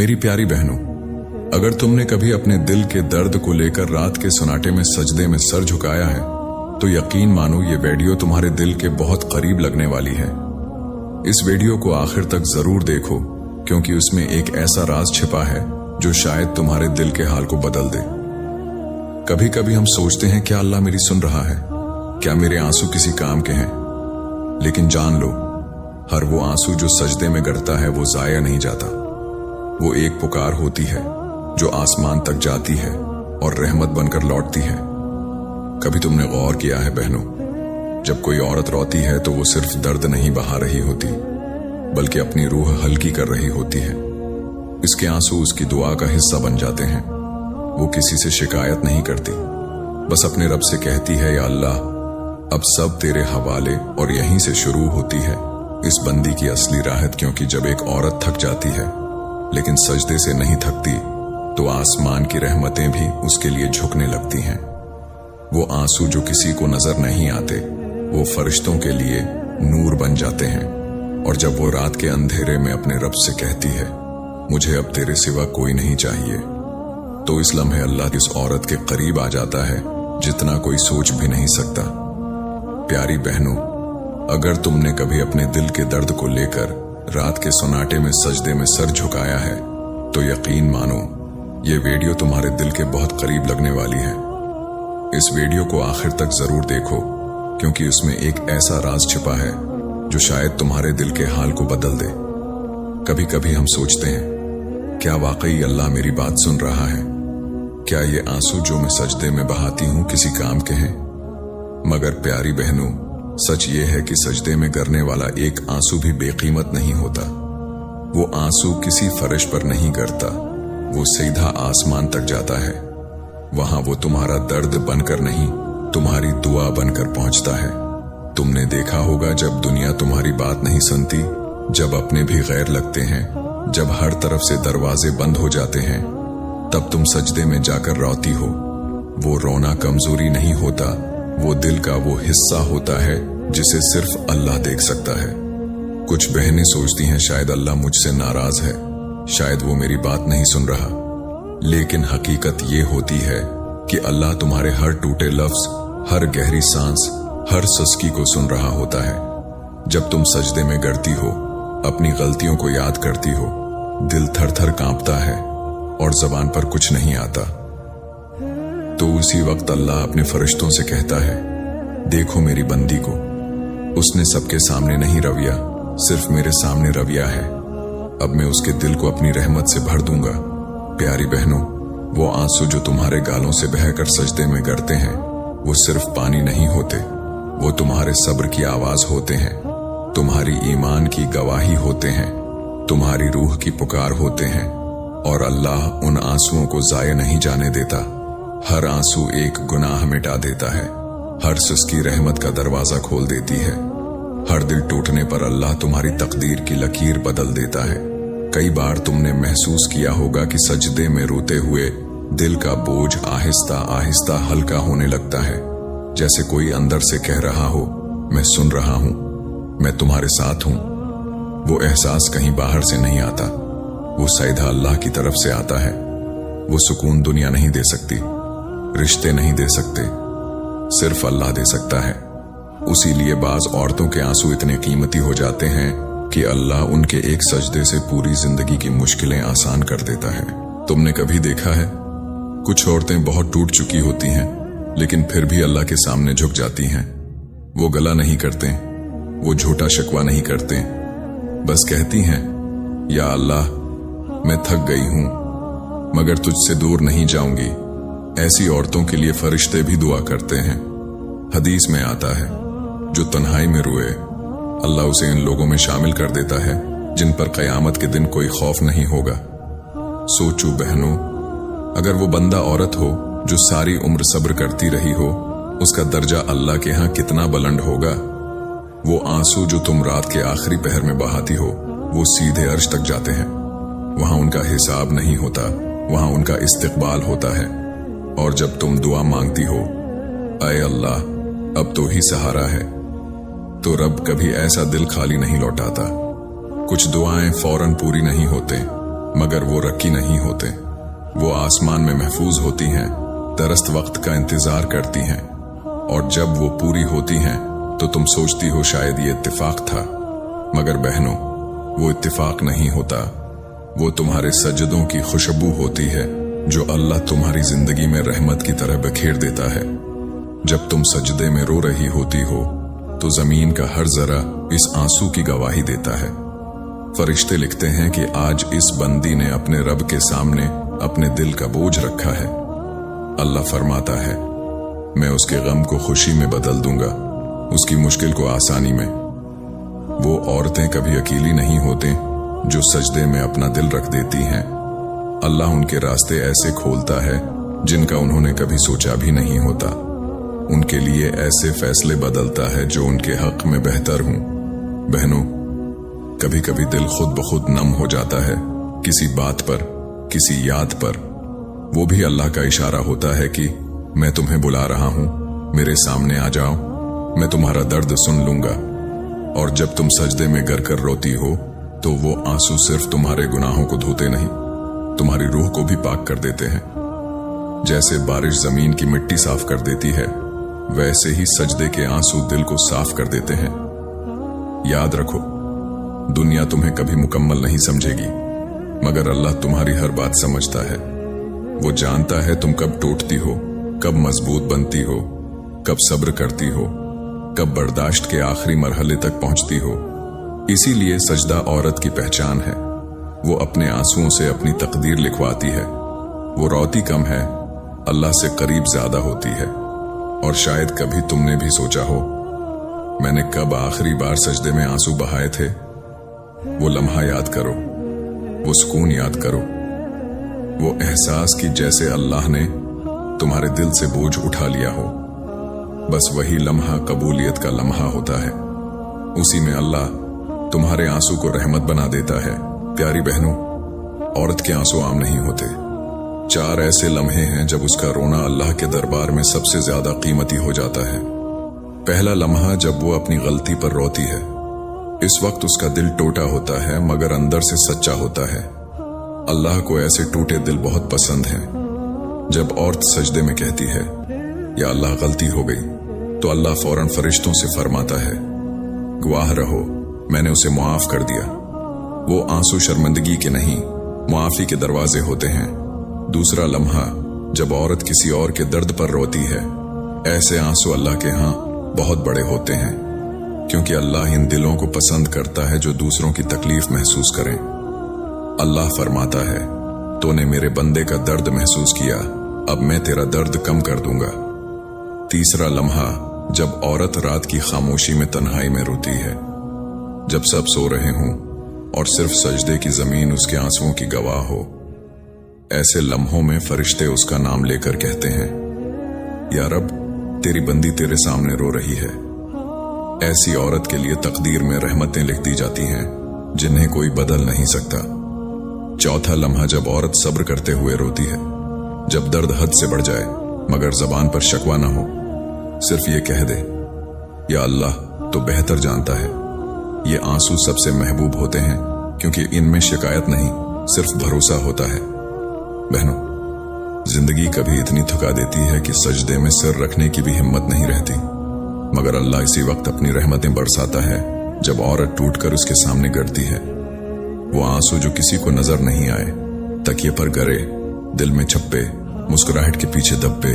मेरी प्यारी बहनों, अगर तुमने कभी अपने दिल के दर्द को लेकर रात के सन्नाटे में सजदे में सर झुकाया है तो यकीन मानो ये वीडियो तुम्हारे दिल के बहुत करीब लगने वाली है। इस वीडियो को आखिर तक जरूर देखो, क्योंकि उसमें एक ऐसा राज छिपा है जो शायद तुम्हारे दिल के हाल को बदल दे। कभी कभी हम सोचते हैं क्या अल्लाह मेरी सुन रहा है, क्या मेरे आंसू किसी काम के हैं? लेकिन जान लो, हर वो आंसू जो सजदे में गिरता है वो जाया नहीं जाता। वो एक पुकार होती है जो आसमान तक जाती है और रहमत बनकर लौटती है। कभी तुमने गौर किया है बहनों, जब कोई औरत रोती है तो वो सिर्फ दर्द नहीं बहा रही होती, बल्कि अपनी रूह हल्की कर रही होती है। इसके आंसू उसकी दुआ का हिस्सा बन जाते हैं। वो किसी से शिकायत नहीं करती, बस अपने रब से कहती है, या अल्लाह अब सब तेरे हवाले, और यहीं से शुरू होती है इस बंदी की असली राहत। क्योंकि जब एक औरत थक जाती है लेकिन सजदे से नहीं थकती तो आसमान की रहमतें भी उसके लिए झुकने लगती हैं। वो आंसू जो किसी को नजर नहीं आते वो फरिश्तों के लिए नूर बन जाते हैं। और जब वो रात के अंधेरे में अपने रब से कहती है, मुझे अब तेरे सिवा कोई नहीं चाहिए, तो इस लम्हे अल्लाह इस औरत के करीब आ जाता है जितना कोई सोच भी नहीं सकता। प्यारी बहनों, अगर तुमने कभी अपने दिल के दर्द को लेकर रात के सन्नाटे में सजदे में सर झुकाया है तो यकीन मानो ये वीडियो तुम्हारे दिल के बहुत करीब लगने वाली है। इस वीडियो को आखिर तक जरूर देखो, क्योंकि उसमें एक ऐसा राज छिपा है जो शायद तुम्हारे दिल के हाल को बदल दे। कभी कभी हम सोचते हैं, क्या वाकई अल्लाह मेरी बात सुन रहा है? क्या ये आंसू जो मैं सजदे में बहाती हूं किसी काम के हैं? मगर प्यारी बहनों, सच ये है कि सजदे में गिरने वाला एक आंसू भी बेकीमत नहीं होता। वो आंसू किसी फर्श पर नहीं गिरता, वो सीधा आसमान तक जाता है। वहां वो तुम्हारा दर्द बनकर नहीं, तुम्हारी दुआ बनकर पहुंचता है। तुमने देखा होगा, जब दुनिया तुम्हारी बात नहीं सुनती, जब अपने भी गैर लगते हैं, जब हर तरफ से दरवाजे बंद हो जाते हैं, तब तुम सजदे में जाकर रोती हो। वो रोना कमजोरी नहीं होता, वो दिल का वो हिस्सा होता है जिसे सिर्फ अल्लाह देख सकता है। कुछ बहनें सोचती हैं शायद अल्लाह मुझसे नाराज है, शायद वो मेरी बात नहीं सुन रहा। लेकिन हकीकत ये होती है कि अल्लाह तुम्हारे हर टूटे लफ्ज, हर गहरी सांस, हर सुस्की को सुन रहा होता है। जब तुम सजदे में गिरती हो, अपनी गलतियों को याद करती हो, दिल थर थर कांपता है और जबान पर कुछ नहीं आता, तो उसी वक्त अल्लाह अपने फरिश्तों से कहता है, देखो मेरी बंदी को, उसने सबके सामने नहीं रविया, सिर्फ मेरे सामने रविया है। अब मैं उसके दिल को अपनी रहमत से भर दूंगा। प्यारी बहनों, वो आंसू जो तुम्हारे गालों से बहकर सजदे में गिरते हैं वो सिर्फ पानी नहीं होते, वो तुम्हारे सब्र की आवाज होते हैं, तुम्हारी ईमान की गवाही होते हैं, तुम्हारी रूह की पुकार होते हैं। और अल्लाह उन आंसुओं को जाया नहीं जाने देता। हर आंसू एक गुनाह मिटा देता है, हर सुस्की रहमत का दरवाजा खोल देती है। हर दिल टूटने पर अल्लाह तुम्हारी तकदीर की लकीर बदल देता है। कई बार तुमने महसूस किया होगा कि सजदे में रोते हुए दिल का बोझ आहिस्ता आहिस्ता हल्का होने लगता है, जैसे कोई अंदर से कह रहा हो, मैं सुन रहा हूं, मैं तुम्हारे साथ हूं। वो एहसास कहीं बाहर से नहीं आता, वो सीधा अल्लाह की तरफ से आता है। वो सुकून दुनिया नहीं दे सकती, रिश्ते नहीं दे सकते, सिर्फ अल्लाह दे सकता है। उसी लिए बाज औरतों के आंसू इतने कीमती हो जाते हैं कि अल्लाह उनके एक सजदे से पूरी जिंदगी की मुश्किलें आसान कर देता है। तुमने कभी देखा है, कुछ औरतें बहुत टूट चुकी होती हैं लेकिन फिर भी अल्लाह के सामने झुक जाती हैं। वो गला नहीं करते, वो झूठा शिकवा नहीं करते, बस कहती हैं, या अल्लाह मैं थक गई हूं मगर तुझसे दूर नहीं जाऊंगी। ऐसी औरतों के लिए फरिश्ते भी दुआ करते हैं। हदीस में आता है, जो तन्हाई में रोए अल्लाह उसे इन लोगों में शामिल कर देता है जिन पर कयामत के दिन कोई खौफ नहीं होगा। सोचो बहनों, अगर वो बंदा औरत हो जो सारी उम्र सब्र करती रही हो, उसका दर्जा अल्लाह के यहाँ कितना बुलंद होगा। वो आंसू जो तुम रात के आखिरी पहर में बहाती हो वो सीधे अर्श तक जाते हैं। वहां उनका हिसाब नहीं होता, वहां उनका इस्तिकबाल होता है। और जब तुम दुआ मांगती हो, आए अल्लाह अब तो ही सहारा है, तो रब कभी ऐसा दिल खाली नहीं लौटाता। कुछ दुआएं फौरन पूरी नहीं होते, मगर वो रखी नहीं होते। वो आसमान में महफूज होती हैं, दरस्त वक्त का इंतजार करती हैं, और जब वो पूरी होती हैं तो तुम सोचती हो शायद ये इत्तेफाक था, मगर बहनों वो इत्तेफाक नहीं होता। वो तुम्हारे सजदों की खुशबू होती है जो अल्लाह तुम्हारी जिंदगी में रहमत की तरह बखेर देता है। जब तुम सजदे में रो रही होती हो तो जमीन का हर जरा इस आंसू की गवाही देता है। फरिश्ते लिखते हैं कि आज इस बंदी ने अपने रब के सामने अपने दिल का बोझ रखा है। अल्लाह फरमाता है, मैं उसके गम को खुशी में बदल दूंगा, उसकी मुश्किल को आसानी में। वो औरतें कभी अकेली नहीं होती जो सजदे में अपना दिल रख देती हैं। अल्लाह उनके रास्ते ऐसे खोलता है जिनका उन्होंने कभी सोचा भी नहीं होता। उनके लिए ऐसे फैसले बदलता है जो उनके हक में बेहतर हों। बहनों, कभी कभी दिल खुद ब खुद नम हो जाता है किसी बात पर, किसी याद पर। वो भी अल्लाह का इशारा होता है कि मैं तुम्हें बुला रहा हूं, मेरे सामने आ जाओ, मैं तुम्हारा दर्द सुन लूंगा। और जब तुम सजदे में गिर कर रोती हो तो वो आंसू सिर्फ तुम्हारे गुनाहों को धोते नहीं, तुम्हारी रूह को भी पाक कर देते हैं। जैसे बारिश जमीन की मिट्टी साफ कर देती है, वैसे ही सजदे के आंसू दिल को साफ कर देते हैं। याद रखो, दुनिया तुम्हें कभी मुकम्मल नहीं समझेगी, मगर अल्लाह तुम्हारी हर बात समझता है। वो जानता है तुम कब टूटती हो, कब मजबूत बनती हो, कब सब्र करती हो, कब बर्दाश्त के आखिरी मरहले तक पहुंचती हो। इसीलिए सजदा औरत की पहचान है। वो अपने आंसुओं से अपनी तकदीर लिखवाती है। वो रोती कम है, अल्लाह से करीब ज्यादा होती है। और शायद कभी तुमने भी सोचा हो, मैंने कब आखिरी बार सजदे में आंसू बहाए थे। वो लम्हा याद करो, वो सुकून याद करो, वो एहसास की जैसे अल्लाह ने तुम्हारे दिल से बोझ उठा लिया हो। बस वही लम्हा कबूलियत का लम्हा होता है। उसी में अल्लाह तुम्हारे आंसू को रहमत बना देता है। प्यारी बहनों, औरत के आंसू आम नहीं होते। 4 ऐसे लम्हे हैं जब उसका रोना अल्लाह के दरबार में सबसे ज्यादा कीमती हो जाता है। पहला लम्हा जब वो अपनी गलती पर रोती है। इस वक्त उसका दिल टूटा होता है मगर अंदर से सच्चा होता है। अल्लाह को ऐसे टूटे दिल बहुत पसंद हैं। जब औरत सजदे में कहती है, या अल्लाह गलती हो गई, तो अल्लाह फौरन फरिश्तों से फरमाता है, गवाह रहो, मैंने उसे मुआफ कर दिया। वो आंसू शर्मिंदगी के नहीं, मुआफी के दरवाजे होते हैं। दूसरा लम्हा जब औरत किसी और के दर्द पर रोती है। ऐसे आंसू अल्लाह के यहाँ बहुत बड़े होते हैं, क्योंकि अल्लाह इन दिलों को पसंद करता है जो दूसरों की तकलीफ महसूस करें। अल्लाह फरमाता है, तूने मेरे बंदे का दर्द महसूस किया, अब मैं तेरा दर्द कम कर दूंगा। तीसरा लम्हा जब औरत रात की खामोशी में तन्हाई में रोती है, जब सब सो रहे हों और सिर्फ सजदे की जमीन उसके आंसुओं की गवाह हो। ऐसे लम्हों में फरिश्ते उसका नाम लेकर कहते हैं, या रब, तेरी बंदी तेरे सामने रो रही है। ऐसी औरत के लिए तकदीर में रहमतें लिख दी जाती हैं जिन्हें कोई बदल नहीं सकता। चौथा लम्हा जब औरत सब्र करते हुए रोती है, जब दर्द हद से बढ़ जाए मगर जबान पर शकवा ना हो, सिर्फ ये कह दे, या अल्लाह तो बेहतर जानता है। ये आंसू सबसे महबूब होते हैं क्योंकि इनमें शिकायत नहीं, सिर्फ भरोसा होता है। बहनों, जिंदगी कभी इतनी थका देती है कि सजदे में सिर रखने की भी हिम्मत नहीं रहती, मगर अल्लाह इसी वक्त अपनी रहमतें बरसाता है जब औरत टूटकर उसके सामने गिरती है। वो आंसू जो किसी को नजर नहीं आए, तकिए पर गरे, दिल में छप्पे, मुस्कुराहट के पीछे दब्बे,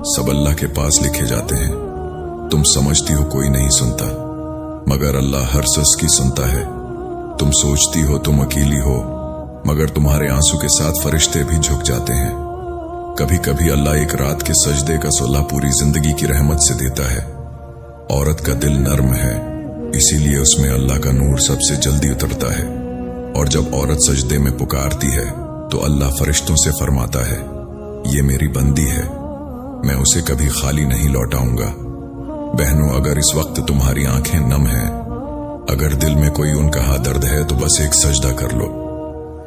सब अल्लाह के पास लिखे जाते हैं। तुम समझती हो कोई नहीं सुनता, मगर अल्लाह हर सस की सुनता है। तुम सोचती हो तुम अकेली हो, मगर तुम्हारे आंसू के साथ फरिश्ते भी झुक जाते हैं। कभी कभी अल्लाह एक रात के सजदे का सोला पूरी जिंदगी की रहमत से देता है। औरत का दिल नर्म है, इसीलिए उसमें अल्लाह का नूर सबसे जल्दी उतरता है। और जब औरत सजदे में पुकारती है तो अल्लाह फरिश्तों से फरमाता है, ये मेरी बंदी है, मैं उसे कभी खाली नहीं लौटाऊंगा। बहनों, अगर इस वक्त तुम्हारी आंखें नम हैं, अगर दिल में कोई उनका दर्द है, तो बस एक सजदा कर लो,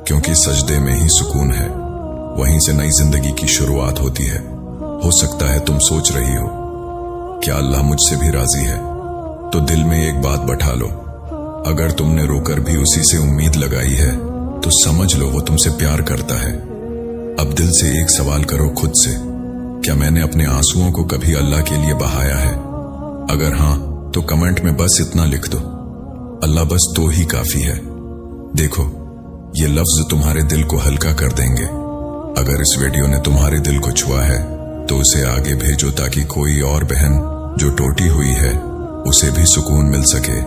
क्योंकि सजदे में ही सुकून है। वहीं से नई जिंदगी की शुरुआत होती है। हो सकता है तुम सोच रही हो, क्या अल्लाह मुझसे भी राजी है? तो दिल में एक बात बैठा लो, अगर तुमने रोकर भी उसी से उम्मीद लगाई है, तो समझ लो वो तुमसे प्यार करता है। अब दिल से एक सवाल करो खुद से, क्या मैंने अपने आंसुओं को कभी अल्लाह के लिए बहाया है? अगर हां, तो कमेंट में बस इतना लिख दो, अल्लाह बस तो ही काफी है। देखो, ये लफ्ज तुम्हारे दिल को हल्का कर देंगे। अगर इस वीडियो ने तुम्हारे दिल को छुआ है तो उसे आगे भेजो, ताकि कोई और बहन जो टूटी हुई है उसे भी सुकून मिल सके।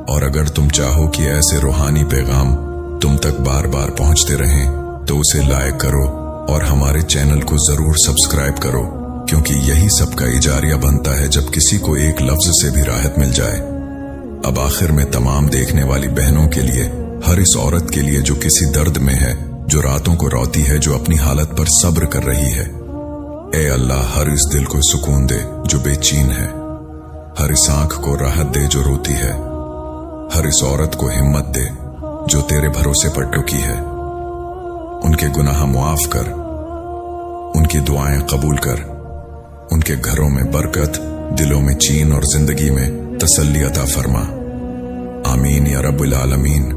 और अगर तुम चाहो कि ऐसे रूहानी पैगाम तुम तक बार बार पहुंचते रहें तो उसे लाइक करो और हमारे चैनल को जरूर सब्सक्राइब करो, क्योंकि यही सबका इजारिया बनता है जब किसी को एक लफ्ज से भी राहत मिल जाए। अब आखिर में तमाम देखने वाली बहनों के लिए, हर इस औरत के लिए जो किसी दर्द में है, जो रातों को रोती है, जो अपनी हालत पर सब्र कर रही है, ए अल्लाह हर इस दिल को सुकून दे जो बेचैन है, हर इस आंख को राहत दे जो रोती है, हर इस औरत को हिम्मत दे जो तेरे भरोसे पर टुकी है। उनके गुनाह मुआफ कर, उनकी दुआएं कबूल कर, उनके घरों में बरकत, दिलों में चैन और जिंदगी में तसल्ली अता फरमा। आमीन या रब्बुल आलमीन।